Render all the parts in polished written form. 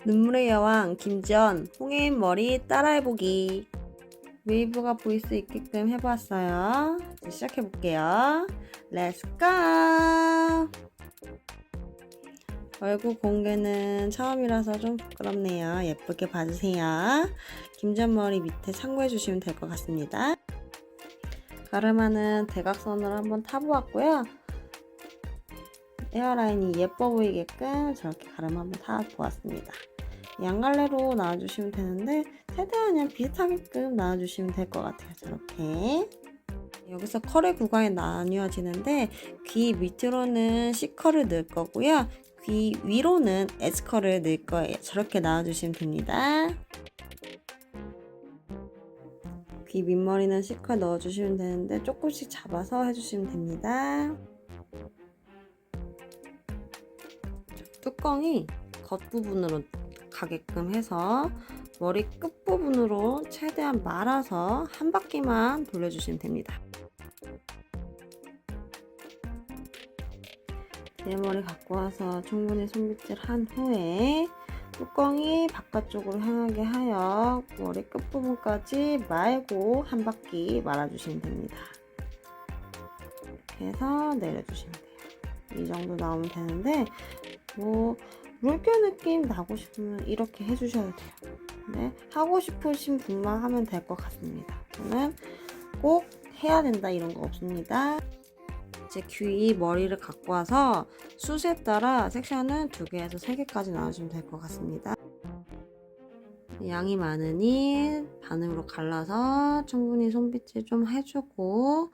눈물의 여왕 김지연 홍해인 머리 따라해보기. 웨이브가 보일 수 있게끔 해보았어요. 이제 시작해볼게요. 렛츠 고! 얼굴 공개는 처음이라서 좀 부끄럽네요. 예쁘게 봐주세요. 김지연 머리 밑에 참고해주시면 될 것 같습니다. 가르마는 대각선으로 한번 타보았고요. 에어라인이 예뻐 보이게끔 저렇게 가르마 한번 타보았습니다. 양갈래로 나와주시면 되는데 최대한 그냥 비슷하게끔 나와주시면 될 것 같아요. 저렇게 여기서 컬의 구간이 나뉘어지는데 귀 밑으로는 C컬을 넣을 거고요. 귀 위로는 S컬을 넣을 거예요. 저렇게 나와주시면 됩니다. 귀 밑머리는 C컬 넣어주시면 되는데 조금씩 잡아서 해주시면 됩니다. 뚜껑이 겉부분으로 가게끔 해서 머리 끝부분으로 최대한 말아서 한 바퀴만 돌려주시면 됩니다. 내 머리 갖고 와서 충분히 손빗질 한 후에 뚜껑이 바깥쪽으로 향하게 하여 머리 끝부분까지 말고 한 바퀴 말아주시면 됩니다. 이렇게 해서 내려주시면 돼요. 이 정도 나오면 되는데 물결 느낌 나고 싶으면 이렇게 해주셔도 돼요. 네, 하고 싶으신 분만 하면 될 것 같습니다. 저는 꼭 해야 된다 이런 거 없습니다. 이제 귀 머리를 갖고 와서 숱에 따라 섹션은 2개에서 3개까지 나눠주면 될 것 같습니다. 양이 많으니 반으로 갈라서 충분히 손빗질 좀 해주고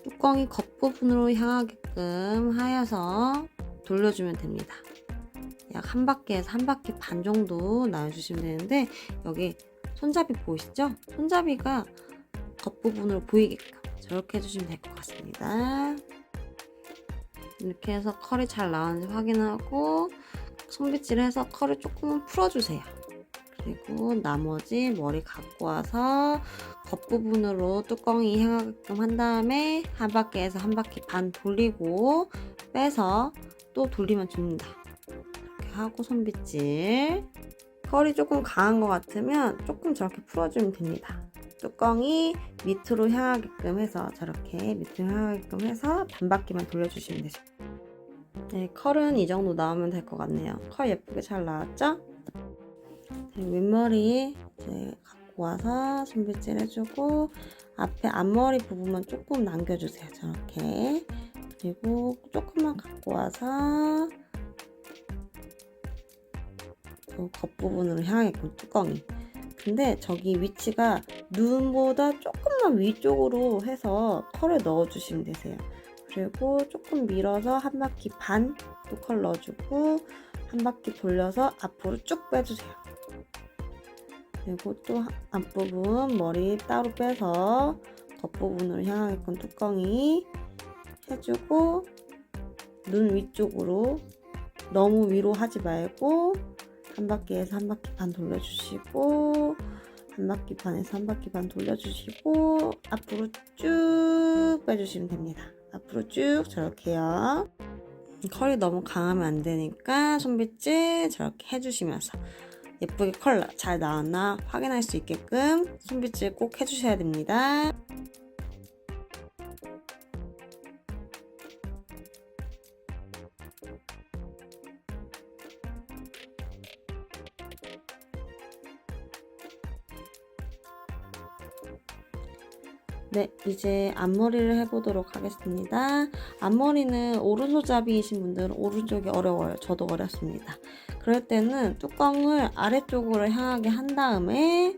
뚜껑이 겉부분으로 향하게끔 하여서 돌려주면 됩니다. 약 한 바퀴에서 한 바퀴 반 정도 나눠주시면 되는데 여기 손잡이 보이시죠? 손잡이가 겉부분으로 보이게끔 저렇게 해주시면 될 것 같습니다. 이렇게 해서 컬이 잘 나왔는지 확인하고 손빗질해서 컬을 조금은 풀어주세요. 그리고 나머지 머리 갖고 와서 겉부분으로 뚜껑이 향하게끔 한 다음에 한 바퀴에서 한 바퀴 반 돌리고 빼서 또 돌리면 됩니다. 이렇게 하고 손빗질. 컬이 조금 강한 것 같으면 조금 저렇게 풀어주면 됩니다. 뚜껑이 밑으로 향하게끔 해서 저렇게 밑으로 향하게끔 해서 반 바퀴만 돌려주시면 되죠. 네, 컬은 이 정도 나오면 될 것 같네요. 컬 예쁘게 잘 나왔죠? 네, 윗머리 이제 갖고 와서 손빗질 해주고 앞에 앞머리 부분만 조금 남겨주세요. 저렇게. 그리고 조금만 갖고 와서 겉부분으로 향하게끔 뚜껑이. 근데 저기 위치가 눈보다 조금만 위쪽으로 해서 컬을 넣어주시면 되세요. 그리고 조금 밀어서 한 바퀴 반 또 컬 넣어주고 한 바퀴 돌려서 앞으로 쭉 빼주세요. 그리고 또 앞부분 머리 따로 빼서 겉부분으로 향하게끔 뚜껑이 해주고 눈 위쪽으로 너무 위로 하지 말고 한 바퀴에서 한 바퀴 반 돌려주시고 한 바퀴 반에서 한 바퀴 반 돌려주시고 앞으로 쭉 빼주시면 됩니다. 앞으로 쭉 저렇게요. 컬이 너무 강하면 안 되니까 손빗질 저렇게 해주시면서 예쁘게 컬 잘 나왔나 확인할 수 있게끔 손빗질 꼭 해주셔야 됩니다. 네, 이제 앞머리를 해보도록 하겠습니다. 앞머리는 오른손잡이이신 분들은 오른쪽이 어려워요. 저도 어렵습니다. 그럴 때는 뚜껑을 아래쪽으로 향하게 한 다음에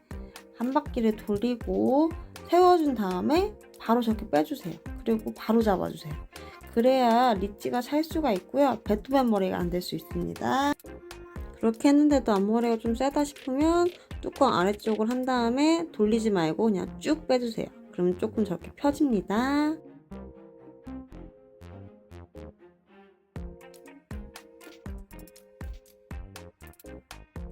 한 바퀴를 돌리고 세워준 다음에 바로 저렇게 빼주세요. 그리고 바로 잡아주세요. 그래야 리치가 살 수가 있고요. 베토벤 머리가 안 될 수 있습니다. 그렇게 했는데도 앞머리가 좀 세다 싶으면 뚜껑 아래쪽을 한 다음에 돌리지 말고 그냥 쭉 빼주세요. 그러면 조금 저렇게 펴집니다.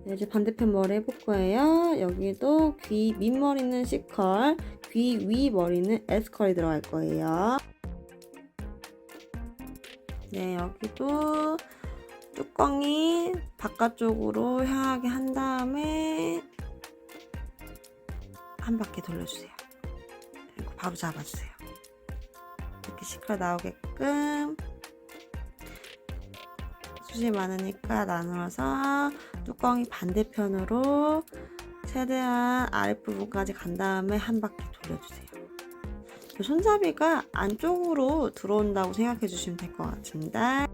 네, 이제 반대편 머리 해볼 거예요. 여기도 귀 밑머리는 C컬, 귀 위 머리는 S컬이 들어갈 거예요. 네, 여기도 뚜껑이 바깥쪽으로 향하게 한 다음에 한 바퀴 돌려주세요. 그리고 바로 잡아주세요. 이렇게 시컬 나오게끔 숱이 많으니까 나누어서 뚜껑이 반대편으로 최대한 아랫부분까지 간 다음에 한 바퀴 돌려주세요. 손잡이가 안쪽으로 들어온다고 생각해 주시면 될 것 같습니다.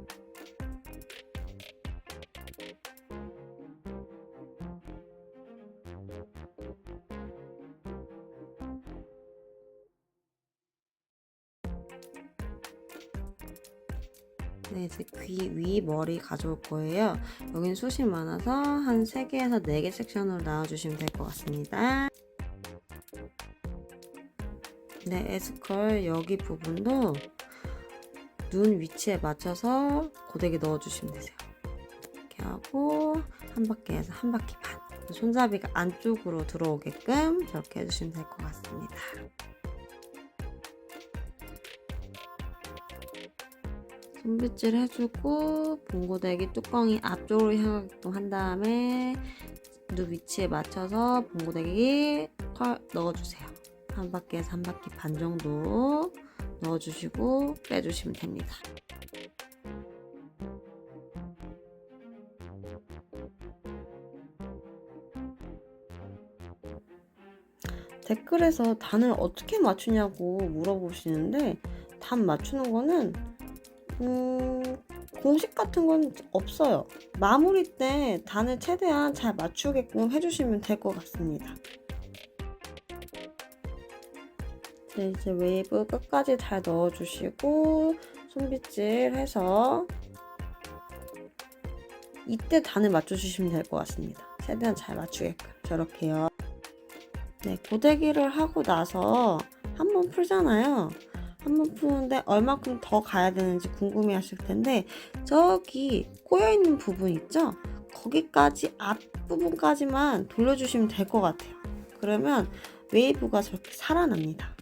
네, 이제 귀 위 머리 가져올 거예요. 여기는 숱이 많아서 한 3개에서 4개 섹션으로 나와주시면 될 것 같습니다. 네, 에스컬 여기 부분도 눈 위치에 맞춰서 고데기 넣어주시면 되세요. 이렇게 하고 한 바퀴에서 한 바퀴 반. 손잡이가 안쪽으로 들어오게끔 저렇게 해주시면 될 것 같습니다. 손빗질 해주고 봉고데기 뚜껑이 앞쪽으로 향하게끔 한 다음에 눈 위치에 맞춰서 봉고데기 컬 넣어주세요. 한 바퀴에서 한 바퀴 반 정도 넣어주시고 빼주시면 됩니다. 댓글에서 단을 어떻게 맞추냐고 물어보시는데 단 맞추는 거는 공식 같은 건 없어요. 마무리 때 단을 최대한 잘 맞추게끔 해주시면 될 것 같습니다. 이제 웨이브 끝까지 잘 넣어주시고 손빗질 해서 이때 단을 맞춰주시면 될 것 같습니다. 최대한 잘 맞추게끔 저렇게요. 네, 고데기를 하고 나서 한번 풀잖아요. 한번 푸는데 얼마큼 더 가야 되는지 궁금해 하실 텐데 저기 꼬여있는 부분 있죠? 거기까지 앞부분까지만 돌려주시면 될 것 같아요. 그러면 웨이브가 저렇게 살아납니다.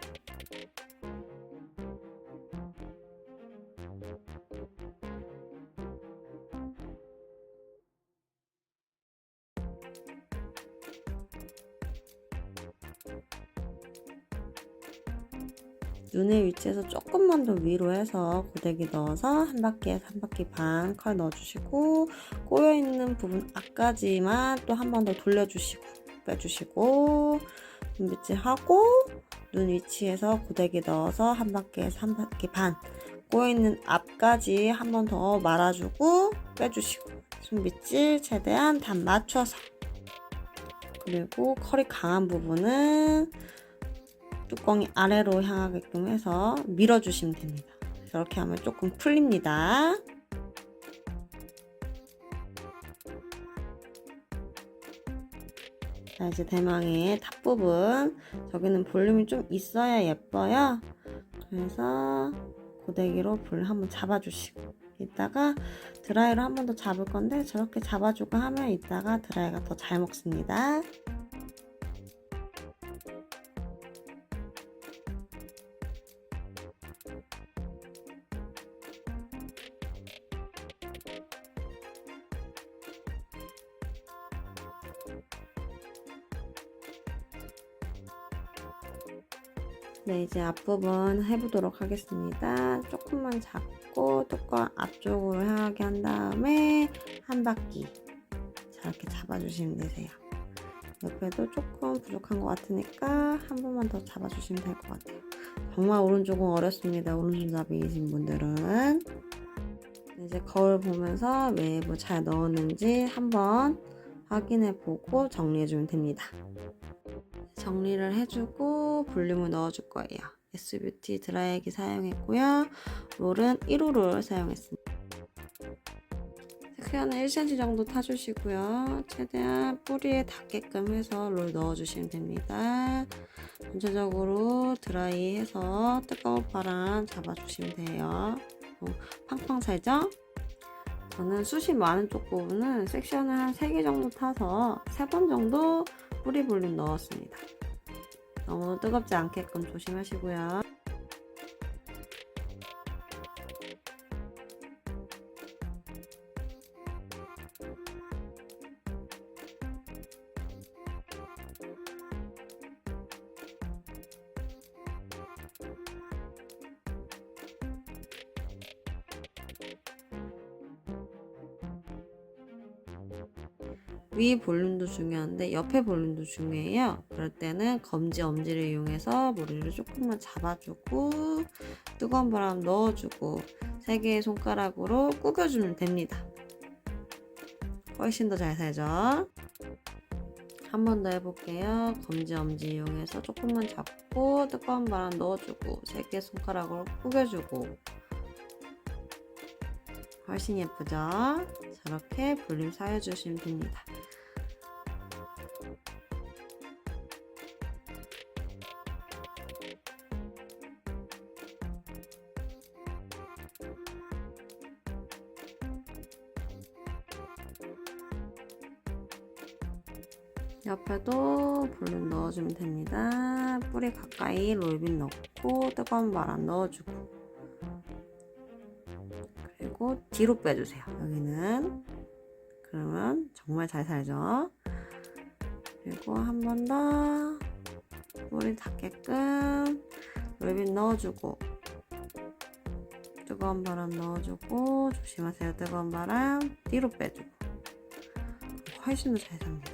눈의 위치에서 조금만 더 위로 해서 고데기 넣어서 한 바퀴에서 한 바퀴 반 컬 넣어주시고 꼬여있는 부분 앞까지만 또 한 번 더 돌려주시고 빼주시고 눈빛질 하고 눈 위치에서 고데기 넣어서 한 바퀴에서 한 바퀴 반 꼬여있는 앞까지 한 번 더 말아주고 빼주시고 손빗질 최대한 단 맞춰서 그리고 컬이 강한 부분은 뚜껑이 아래로 향하게끔 해서 밀어주시면 됩니다. 이렇게 하면 조금 풀립니다. 자, 이제 대망의 탑 부분. 저기는 볼륨이 좀 있어야 예뻐요. 그래서 고데기로 볼륨 한번 잡아주시고 이따가 드라이로 한 번 더 잡을 건데 저렇게 잡아주고 하면 이따가 드라이가 더 잘 먹습니다. 네, 이제 앞부분 해보도록 하겠습니다. 조금만 잡고 뚜껑 앞쪽으로 향하게 한 다음에 한 바퀴 저렇게 잡아주시면 되세요. 옆에도 조금 부족한 것 같으니까 한 번만 더 잡아주시면 될 것 같아요. 정말 오른쪽은 어렵습니다. 오른손잡이이신 분들은. 이제 거울 보면서 웨이브 잘 넣었는지 한번 확인해보고 정리해주면 됩니다. 정리를 해주고 볼륨을 넣어줄 거예요. S뷰티 드라이기 사용했고요. 롤은 1호 롤 사용했습니다. 섹션은 1cm 정도 타주시고요. 최대한 뿌리에 닿게끔 해서 롤 넣어주시면 됩니다. 전체적으로 드라이해서 뜨거운 바람 잡아주시면 돼요. 팡팡 살죠? 저는 숱이 많은 쪽 부분은 섹션을 한 3개 정도 타서 3번 정도 뿌리 볼륨 넣었습니다. 너무 뜨겁지 않게끔 조심하시고요. 위 볼륨도 중요한데 옆에 볼륨도 중요해요. 그럴 때는 검지, 엄지를 이용해서 머리를 조금만 잡아주고 뜨거운 바람 넣어주고 3개의 손가락으로 구겨주면 됩니다. 훨씬 더 잘 살죠? 한 번 더 해볼게요. 검지, 엄지 이용해서 조금만 잡고 뜨거운 바람 넣어주고 3개의 손가락으로 구겨주고 훨씬 예쁘죠? 저렇게 볼륨 사용해주시면 됩니다. 옆에도 볼륨 넣어주면 됩니다. 뿌리 가까이 롤빗 넣고 뜨거운 바람 넣어주고 그리고 뒤로 빼주세요. 여기는 그러면 정말 잘 살죠. 그리고 한 번 더 뿌리 닿게끔 롤빗 넣어주고 뜨거운 바람 넣어주고 조심하세요. 뜨거운 바람 뒤로 빼주고 훨씬 더 잘 삽니다.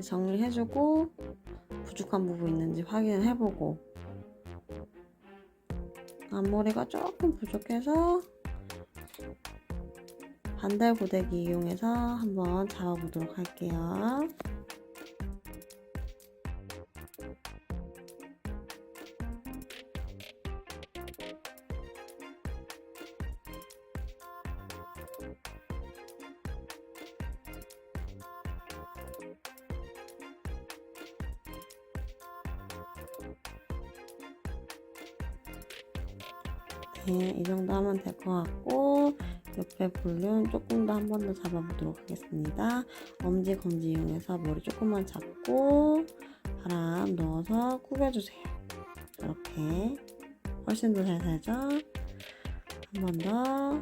정리해주고 부족한 부분 있는지 확인을 해보고 앞머리가 조금 부족해서 반달 고데기 이용해서 한번 잡아보도록 할게요. 네, 이 정도 하면 될 것 같고 옆에 볼륨 조금 더 한 번 더 잡아보도록 하겠습니다. 엄지, 검지 이용해서 머리 조금만 잡고 바람 넣어서 구겨주세요. 이렇게 훨씬 더 잘 살죠? 한 번 더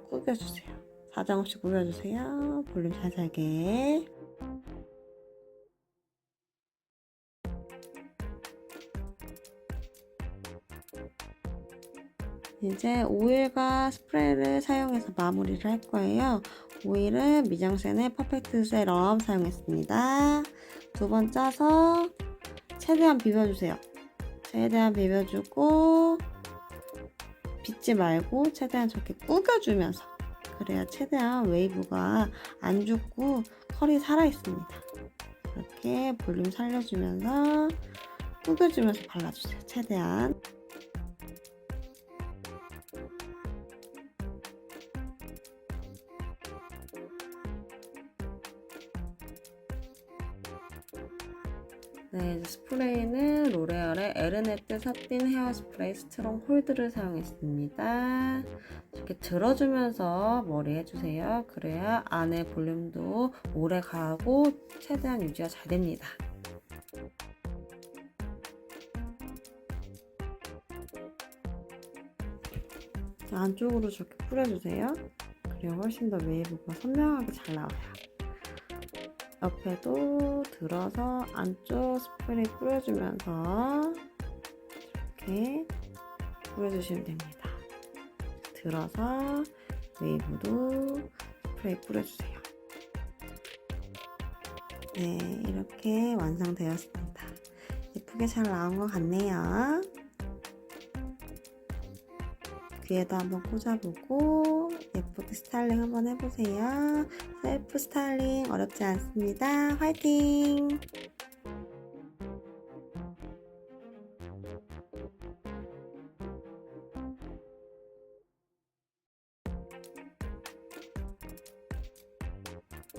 구겨주세요. 사정없이 구겨주세요. 볼륨 잘 살게. 이제 오일과 스프레이를 사용해서 마무리를 할 거예요. 오일은 미장센의 퍼펙트 세럼 사용했습니다. 2번 짜서 최대한 비벼주세요. 최대한 비벼주고 빗지 말고 최대한 저렇게 구겨주면서 그래야 최대한 웨이브가 안 죽고 컬이 살아있습니다. 이렇게 볼륨 살려주면서 구겨주면서 발라주세요. 최대한. 네, 스프레이는 로레알의 에르네트 사틴 헤어 스프레이 스트롱 홀드를 사용했습니다. 이렇게 들어주면서 머리 해주세요. 그래야 안에 볼륨도 오래 가고 최대한 유지가 잘 됩니다. 안쪽으로 저렇게 뿌려주세요. 그래야 훨씬 더 웨이브가 선명하게 잘 나와요. 옆에도 들어서 안쪽 스프레이 뿌려주면서 이렇게 뿌려주시면 됩니다. 들어서 웨이브도 스프레이 뿌려주세요. 네, 이렇게 완성되었습니다. 예쁘게 잘 나온 것 같네요. 귀에도 한번 꽂아보고 예쁘게 스타일링 한번 해보세요. 셀프 스타일링 어렵지 않습니다. 화이팅!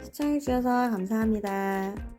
시청해주셔서 감사합니다.